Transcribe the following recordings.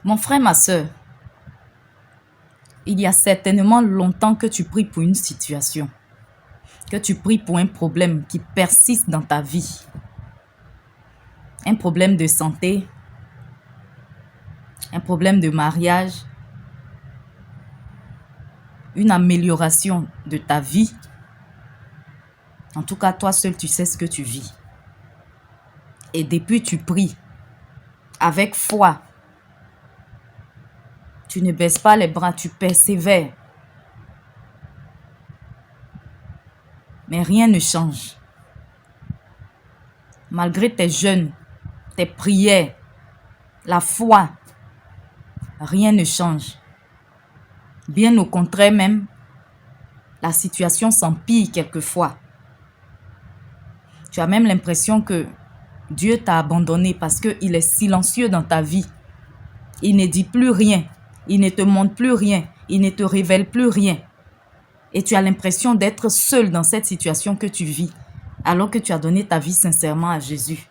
Mon frère, ma soeur, il y a certainement longtemps que tu pries pour une situation, que tu pries pour un problème qui persiste dans ta vie. Un problème de santé, un problème de mariage, une amélioration de ta vie. En tout cas, toi seul, tu sais ce que tu vis. Et depuis, tu pries avec foi. Tu ne baisses pas les bras, tu persévères. Mais rien ne change. Malgré tes jeûnes, tes prières, la foi, rien ne change. Bien au contraire même, la situation s'empire quelquefois. Tu as même l'impression que Dieu t'a abandonné parce qu'il est silencieux dans ta vie. Il ne dit plus rien. Il ne te montre plus rien. Il ne te révèle plus rien. Et tu as l'impression d'être seul dans cette situation que tu vis, alors que tu as donné ta vie sincèrement à Jésus.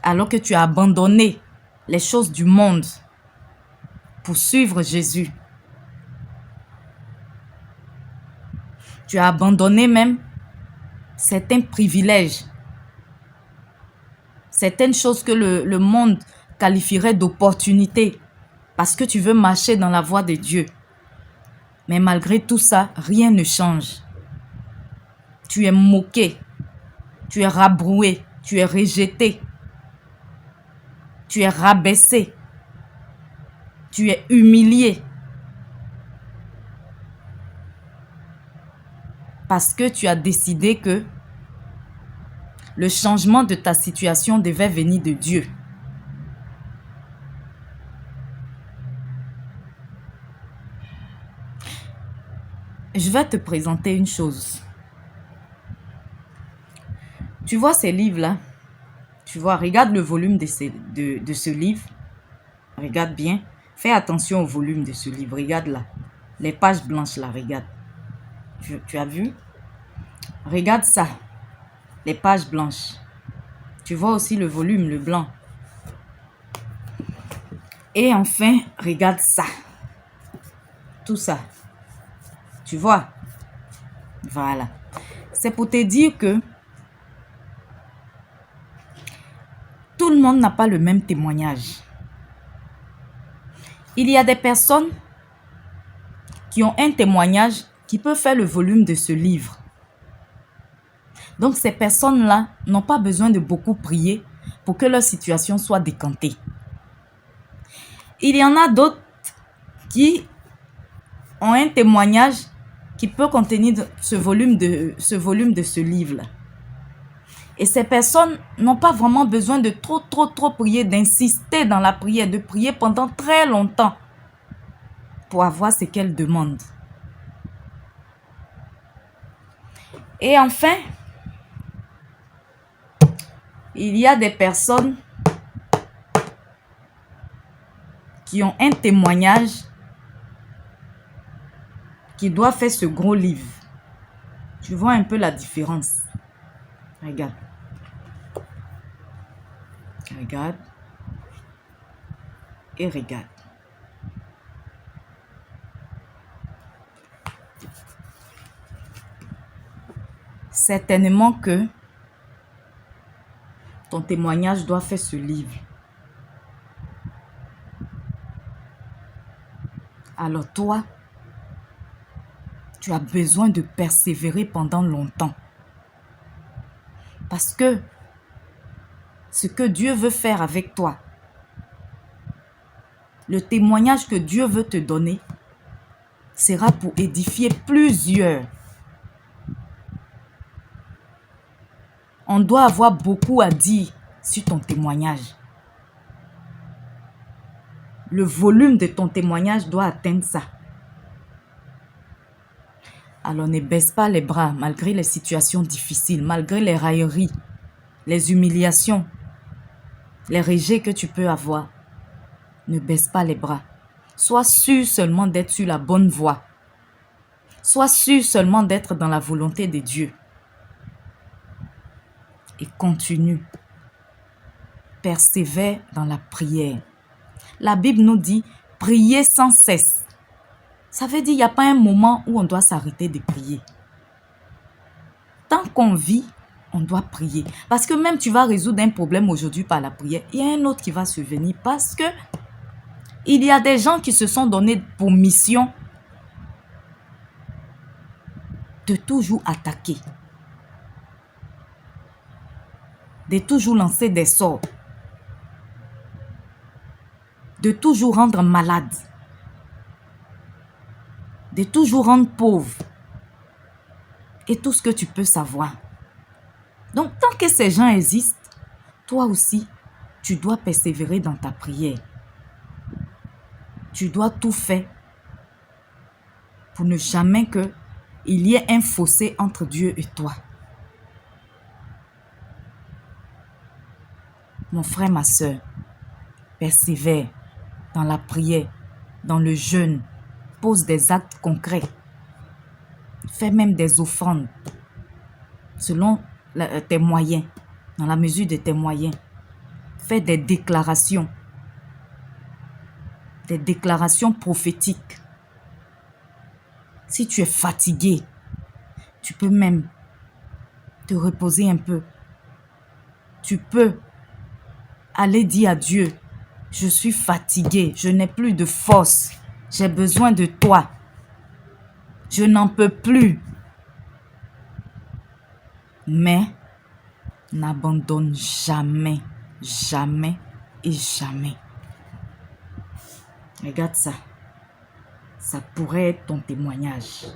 Alors que tu as abandonné les choses du monde pour suivre Jésus. Tu as abandonné même certains privilèges, certaines choses que le monde qualifierait d'opportunités, parce que tu veux marcher dans la voie de Dieu. Mais malgré tout ça, rien ne change. Tu es moqué, tu es rabroué, tu es rejeté, tu es rabaissé, tu es humilié. Parce que tu as décidé que le changement de ta situation devait venir de Dieu. Je vais te présenter une chose. Tu vois ces livres-là? Tu vois, regarde le volume de ce livre. Regarde bien. Fais attention au volume de ce livre. Regarde là. Les pages blanches là, regarde. Tu as vu? Regarde ça. Les pages blanches. Tu vois aussi le volume, le blanc. Et enfin, regarde ça. Tout ça. Tu vois? Voilà. C'est pour te dire que tout le monde n'a pas le même témoignage. Il y a des personnes qui ont un témoignage qui peut faire le volume de ce livre. Donc ces personnes-là n'ont pas besoin de beaucoup prier pour que leur situation soit décantée. Il y en a d'autres qui ont un témoignage qui peut contenir ce volume de ce livre-là. Et ces personnes n'ont pas vraiment besoin de trop prier, d'insister dans la prière, de prier pendant très longtemps pour avoir ce qu'elles demandent. Et enfin, il y a des personnes qui ont un témoignage qui doit faire ce gros livre. Tu vois un peu la différence. Regarde. Regarde. Et regarde. Certainement que ton témoignage doit faire ce livre. Alors toi, tu as besoin de persévérer pendant longtemps. Parce que ce que Dieu veut faire avec toi, le témoignage que Dieu veut te donner, sera pour édifier plusieurs. On doit avoir beaucoup à dire sur ton témoignage. Le volume de ton témoignage doit atteindre ça. Alors ne baisse pas les bras malgré les situations difficiles, malgré les railleries, les humiliations, les rejets que tu peux avoir. Ne baisse pas les bras. Sois sûr seulement d'être sur la bonne voie. Sois sûr seulement d'être dans la volonté de Dieu. Et continue. Persévère dans la prière. La Bible nous dit prier sans cesse. Ça veut dire qu'il n'y a pas un moment où on doit s'arrêter de prier. Tant qu'on vit, on doit prier. Parce que même tu vas résoudre un problème aujourd'hui par la prière, il y a un autre qui va se venir parce que il y a des gens qui se sont donnés pour mission de toujours attaquer, de toujours lancer des sorts, de toujours rendre malade, de toujours rendre pauvre et tout ce que tu peux savoir. Donc, tant que ces gens existent, toi aussi, tu dois persévérer dans ta prière. Tu dois tout faire pour ne jamais qu'il y ait un fossé entre Dieu et toi. Mon frère, ma soeur, persévère dans la prière, dans le jeûne. Pose des actes concrets. Fais même des offrandes selon tes moyens, dans la mesure de tes moyens. Fais des déclarations prophétiques. Si tu es fatigué, tu peux même te reposer un peu. Tu peux aller dire à Dieu, je suis fatigué, je n'ai plus de force, j'ai besoin de toi. Je n'en peux plus. Mais n'abandonne jamais, jamais et jamais. Regarde ça. Ça pourrait être ton témoignage.